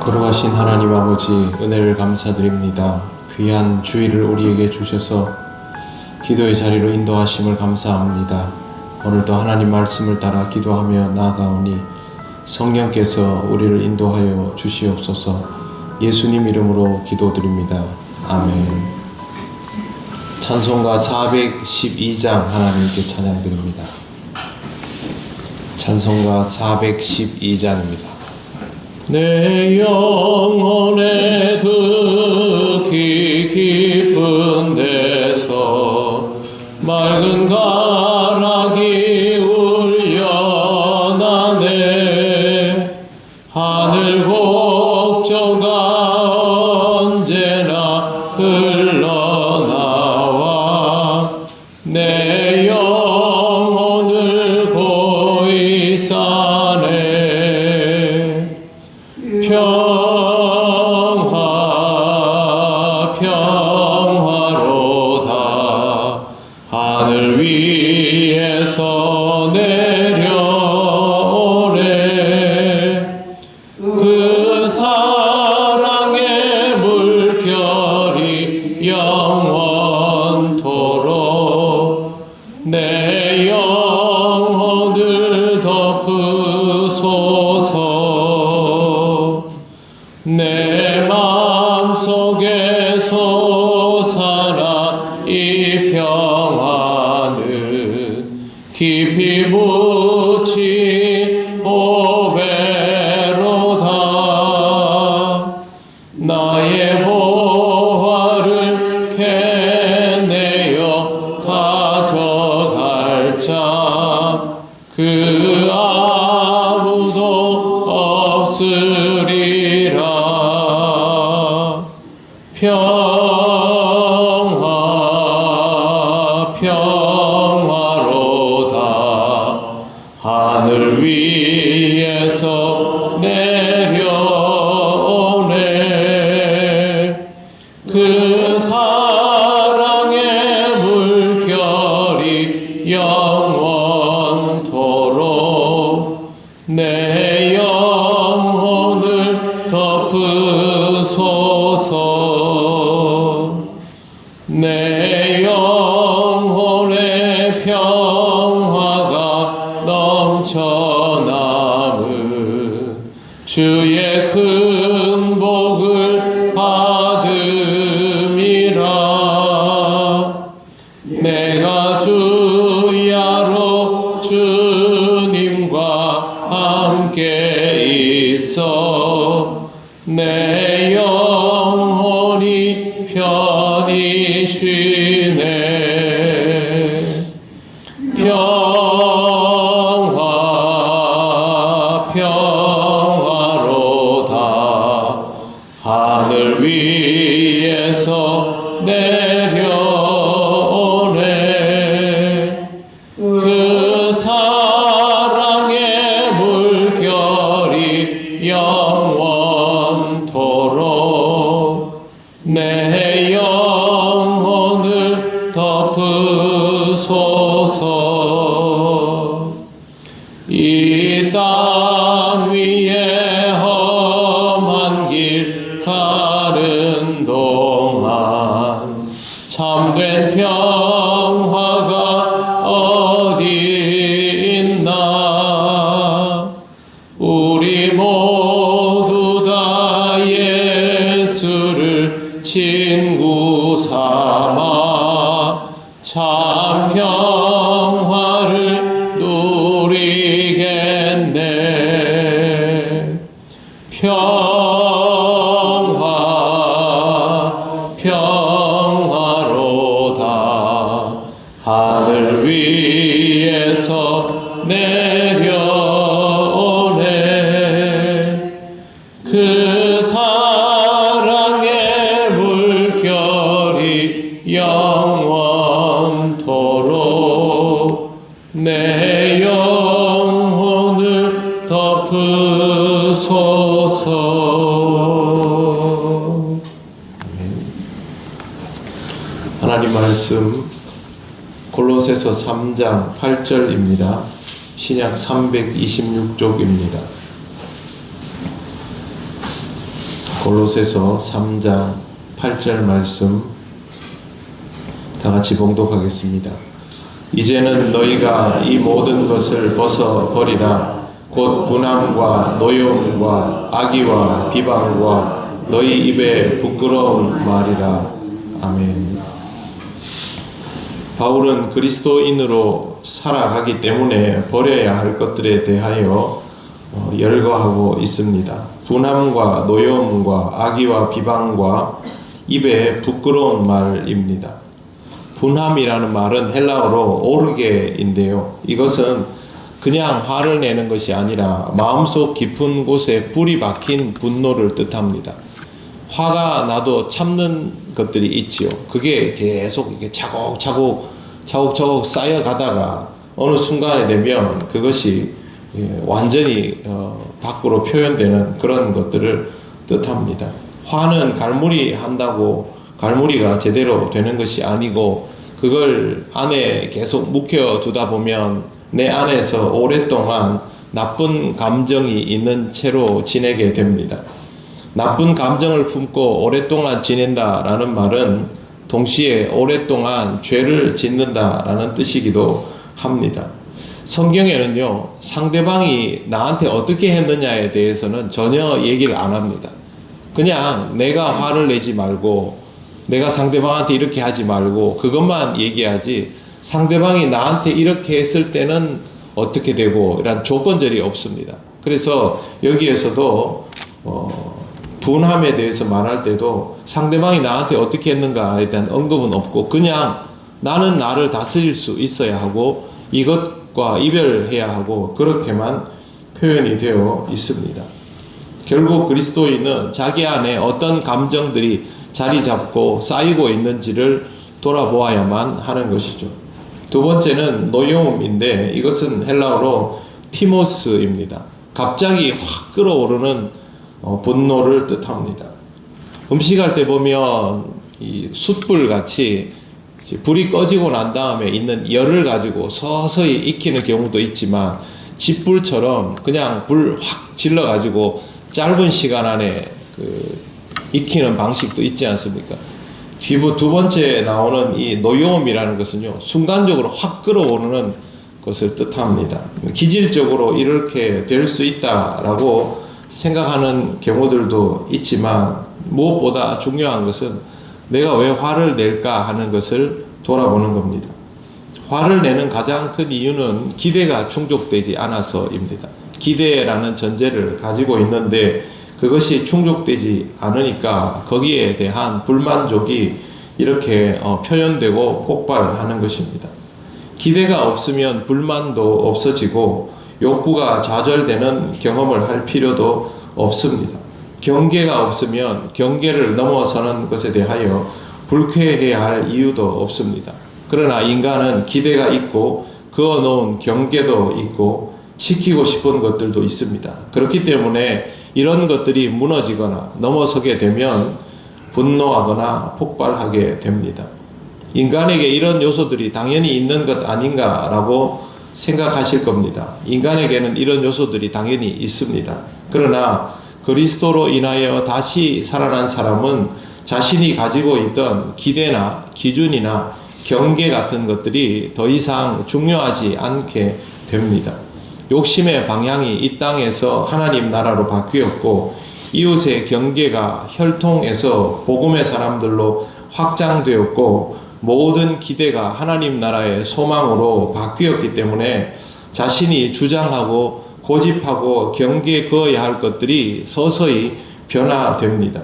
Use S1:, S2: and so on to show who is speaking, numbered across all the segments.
S1: 거룩하신 하나님 아버지, 은혜를 감사드립니다. 귀한 주일을 우리에게 주셔서 기도의 자리로 인도하심을 감사합니다. 오늘도 하나님 말씀을 따라 기도하며 나아가오니 성령께서 우리를 인도하여 주시옵소서. 예수님 이름으로 기도드립니다. 아멘. 찬송가 412장 하나님께 찬양드립니다. 찬송가 412장입니다. 내 영혼의 극히 깊은 데서 맑은 가락이 울려나네. 하늘 곡조가 언제나 흘러나와 내 영혼을 고이 싸네. 평화로다. 하늘 위에서 내려오네. 그 사랑의 물결이 영원토록 내 영혼을 덮으소서. 내 마음속에 솟아나 이 평화는 깊이 묻힌 보배로다. 나의 보화를 캐내어 가져갈 자 그 아무도 없으리라. 평화로다. 하늘 위에서 내려오네. 그 사랑의 물결이 영원토록 내 영혼을 덮으소서. 내 영혼의 평화가 넘쳐남은 주의 큰 복을 받음이라. 내가 주야로 주님과 함께 있어 내 영혼이 편히 쉬네. 평화로다. 하늘 위에서 내려오네. 그 사랑의 물결이 영원토록 내 영혼을 덮으소서. 이 땅 위에 험한 길 가는 동안 참된 평화가 어디 있나. 우리 모두 다 예수를 친구 삼아 참 평화를 누리겠네. 평화로다. 하늘 위에서 내려오네. 그 사랑의 물결이 영원토록 내 영혼을 덮으소서. 하나님 말씀 골로새서 3장 8절입니다. 신약 326쪽입니다. 골로새서 3장 8절 말씀 다 같이 봉독하겠습니다. 이제는 너희가 이 모든 것을 벗어 버리라. 곧 분함과 노여움과 악의와 비방과 너희 입에 부끄러운 말이라. 아멘. 바울은 그리스도인으로 살아가기 때문에 버려야 할 것들에 대하여 열거하고 있습니다. 분함과 노여움과 악의와 비방과 입에 부끄러운 말입니다. 분함이라는 말은 헬라어로 오르게인데요. 이것은 그냥 화를 내는 것이 아니라 마음속 깊은 곳에 불이 박힌 분노를 뜻합니다. 화가 나도 참는 것들이 있지요. 그게 계속 이게 차곡차곡 쌓여가다가 어느 순간에 되면 그것이 완전히 밖으로 표현되는 그런 것들을 뜻합니다. 화는 갈무리 한다고 갈무리가 제대로 되는 것이 아니고 그걸 안에 계속 묵혀두다 보면 내 안에서 오랫동안 나쁜 감정이 있는 채로 지내게 됩니다. 나쁜 감정을 품고 오랫동안 지낸다라는 말은 동시에 오랫동안 죄를 짓는다라는 뜻이기도 합니다. 성경에는요, 상대방이 나한테 어떻게 했느냐에 대해서는 전혀 얘기를 안 합니다. 그냥 내가 화를 내지 말고 내가 상대방한테 이렇게 하지 말고 그것만 얘기하지 상대방이 나한테 이렇게 했을 때는 어떻게 되고 이런 조건절이 없습니다. 그래서 여기에서도 분함에 대해서 말할 때도 상대방이 나한테 어떻게 했는가에 대한 언급은 없고 그냥 나는 나를 다스릴 수 있어야 하고 이것과 이별해야 하고 그렇게만 표현이 되어 있습니다. 결국 그리스도인은 자기 안에 어떤 감정들이 자리 잡고 쌓이고 있는지를 돌아보아야만 하는 것이죠. 두 번째는 노여움인데 이것은 헬라어로 티모스입니다. 갑자기 확 끓어오르는 분노를 뜻합니다. 음식할 때 보면 이 숯불 같이 불이 꺼지고 난 다음에 있는 열을 가지고 서서히 익히는 경우도 있지만 집불처럼 그냥 불 확 질러 가지고 짧은 시간 안에 익히는 방식도 있지 않습니까? 두 번째 나오는 이 노여움이라는 것은요, 순간적으로 확 끓어오르는 것을 뜻합니다. 기질적으로 이렇게 될 수 있다라고 생각하는 경우들도 있지만 무엇보다 중요한 것은 내가 왜 화를 낼까 하는 것을 돌아보는 겁니다. 화를 내는 가장 큰 이유는 기대가 충족되지 않아서입니다. 기대라는 전제를 가지고 있는데 그것이 충족되지 않으니까 거기에 대한 불만족이 이렇게 표현되고 폭발하는 것입니다. 기대가 없으면 불만도 없어지고 욕구가 좌절되는 경험을 할 필요도 없습니다. 경계가 없으면 경계를 넘어서는 것에 대하여 불쾌해야 할 이유도 없습니다. 그러나 인간은 기대가 있고 그어놓은 경계도 있고 지키고 싶은 것들도 있습니다. 그렇기 때문에 이런 것들이 무너지거나 넘어서게 되면 분노하거나 폭발하게 됩니다. 인간에게 이런 요소들이 당연히 있는 것 아닌가라고 생각하실 겁니다. 인간에게는 이런 요소들이 당연히 있습니다. 그러나 그리스도로 인하여 다시 살아난 사람은 자신이 가지고 있던 기대나 기준이나 경계 같은 것들이 더 이상 중요하지 않게 됩니다. 욕심의 방향이 이 땅에서 하나님 나라로 바뀌었고 이웃의 경계가 혈통에서 복음의 사람들로 확장되었고 모든 기대가 하나님 나라의 소망으로 바뀌었기 때문에 자신이 주장하고 고집하고 경계에 그어야 할 것들이 서서히 변화됩니다.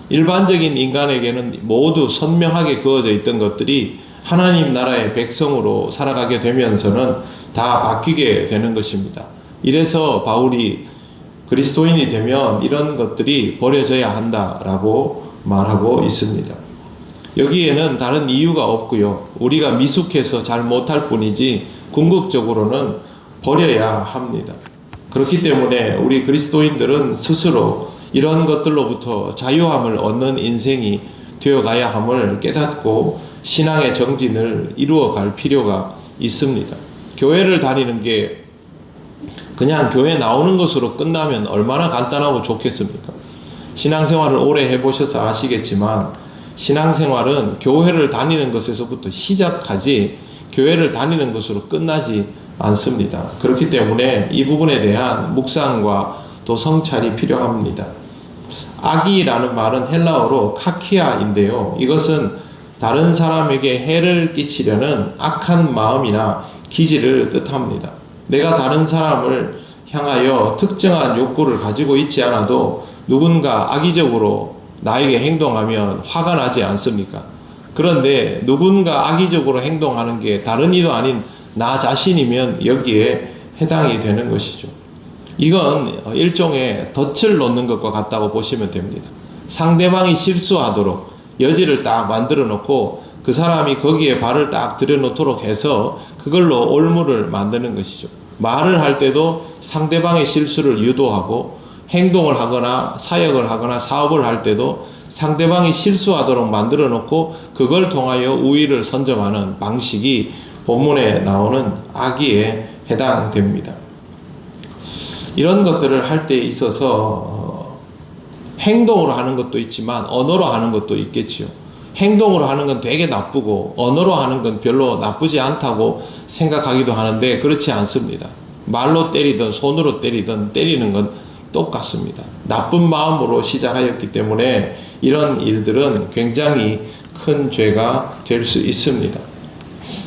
S1: 일반적인 인간에게는 모두 선명하게 그어져 있던 것들이 하나님 나라의 백성으로 살아가게 되면서는 다 바뀌게 되는 것입니다. 이래서 바울이 그리스도인이 되면 이런 것들이 버려져야 한다라고 말하고 있습니다. 여기에는 다른 이유가 없고요. 우리가 미숙해서 잘 못할 뿐이지 궁극적으로는 버려야 합니다. 그렇기 때문에 우리 그리스도인들은 스스로 이런 것들로부터 자유함을 얻는 인생이 되어가야 함을 깨닫고 신앙의 정진을 이루어갈 필요가 있습니다. 교회를 다니는 게 그냥 교회 나오는 것으로 끝나면 얼마나 간단하고 좋겠습니까? 신앙생활을 오래 해보셔서 아시겠지만 신앙생활은 교회를 다니는 것에서부터 시작하지 교회를 다니는 것으로 끝나지 않습니다. 그렇기 때문에 이 부분에 대한 묵상과 또 성찰이 필요합니다. 악이라는 말은 헬라어로 카키아인데요. 이것은 다른 사람에게 해를 끼치려는 악한 마음이나 기질을 뜻합니다. 내가 다른 사람을 향하여 특정한 욕구를 가지고 있지 않아도 누군가 악의적으로 나에게 행동하면 화가 나지 않습니까? 그런데 누군가 악의적으로 행동하는 게 다른 이도 아닌 나 자신이면 여기에 해당이 되는 것이죠. 이건 일종의 덫을 놓는 것과 같다고 보시면 됩니다. 상대방이 실수하도록 여지를 딱 만들어 놓고 그 사람이 거기에 발을 딱 들여놓도록 해서 그걸로 올무를 만드는 것이죠. 말을 할 때도 상대방의 실수를 유도하고 행동을 하거나 사역을 하거나 사업을 할 때도 상대방이 실수하도록 만들어 놓고 그걸 통하여 우위를 선점하는 방식이 본문에 나오는 악의에 해당됩니다. 이런 것들을 할 때 있어서 행동으로 하는 것도 있지만 언어로 하는 것도 있겠지요. 행동으로 하는 건 되게 나쁘고 언어로 하는 건 별로 나쁘지 않다고 생각하기도 하는데 그렇지 않습니다. 말로 때리든 손으로 때리든 때리는 건 똑같습니다. 나쁜 마음으로 시작하였기 때문에 이런 일들은 굉장히 큰 죄가 될 수 있습니다.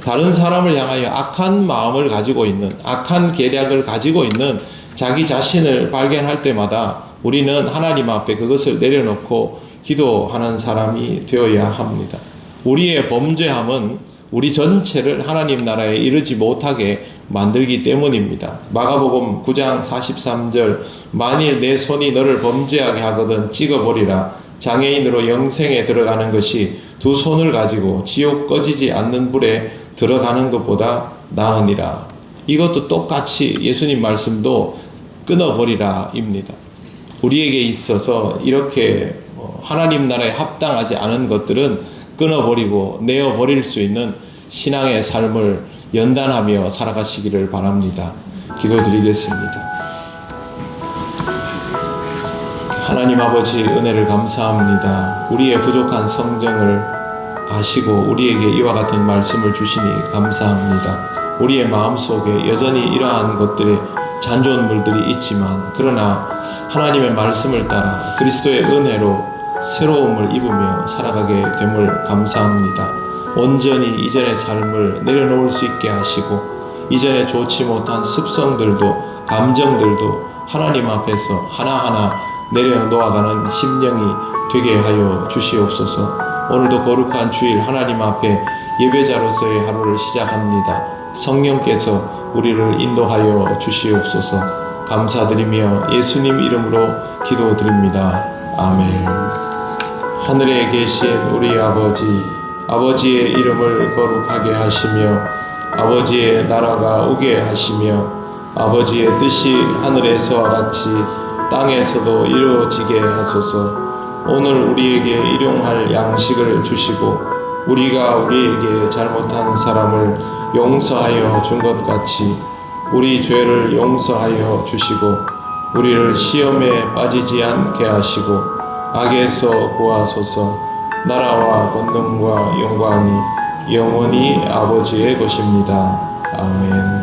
S1: 다른 사람을 향하여 악한 마음을 가지고 있는, 악한 계략을 가지고 있는 자기 자신을 발견할 때마다 우리는 하나님 앞에 그것을 내려놓고 기도하는 사람이 되어야 합니다. 우리의 범죄함은 우리 전체를 하나님 나라에 이르지 못하게 만들기 때문입니다. 마가복음 9장 43절 만일 내 손이 너를 범죄하게 하거든 찍어버리라. 장애인으로 영생에 들어가는 것이 두 손을 가지고 지옥 꺼지지 않는 불에 들어가는 것보다 나으니라. 이것도 똑같이 예수님 말씀도 끊어버리라 입니다. 우리에게 있어서 이렇게 하나님 나라에 합당하지 않은 것들은 끊어버리고 내어버릴 수 있는 신앙의 삶을 연단하며 살아가시기를 바랍니다. 기도드리겠습니다. 하나님 아버지 은혜를 감사합니다. 우리의 부족한 성정을 아시고 우리에게 이와 같은 말씀을 주시니 감사합니다. 우리의 마음속에 여전히 이러한 것들의 잔존물들이 있지만 그러나 하나님의 말씀을 따라 그리스도의 은혜로 새로움을 입으며 살아가게 됨을 감사합니다. 온전히 이전의 삶을 내려놓을 수 있게 하시고 이전에 좋지 못한 습성들도 감정들도 하나님 앞에서 하나하나 내려놓아가는 심령이 되게 하여 주시옵소서. 오늘도 거룩한 주일 하나님 앞에 예배자로서의 하루를 시작합니다. 성령께서 우리를 인도하여 주시옵소서. 감사드리며 예수님 이름으로 기도드립니다. 아멘. 하늘에 계신 우리 아버지, 아버지의 이름을 거룩하게 하시며 아버지의 나라가 오게 하시며 아버지의 뜻이 하늘에서와 같이 땅에서도 이루어지게 하소서. 오늘 우리에게 일용할 양식을 주시고 우리가 우리에게 잘못한 사람을 용서하여 준 것 같이 우리 죄를 용서하여 주시고 우리를 시험에 빠지지 않게 하시고 악에서 구하소서. 나라와 권능과 영광이 영원히 아버지의 것입니다. 아멘.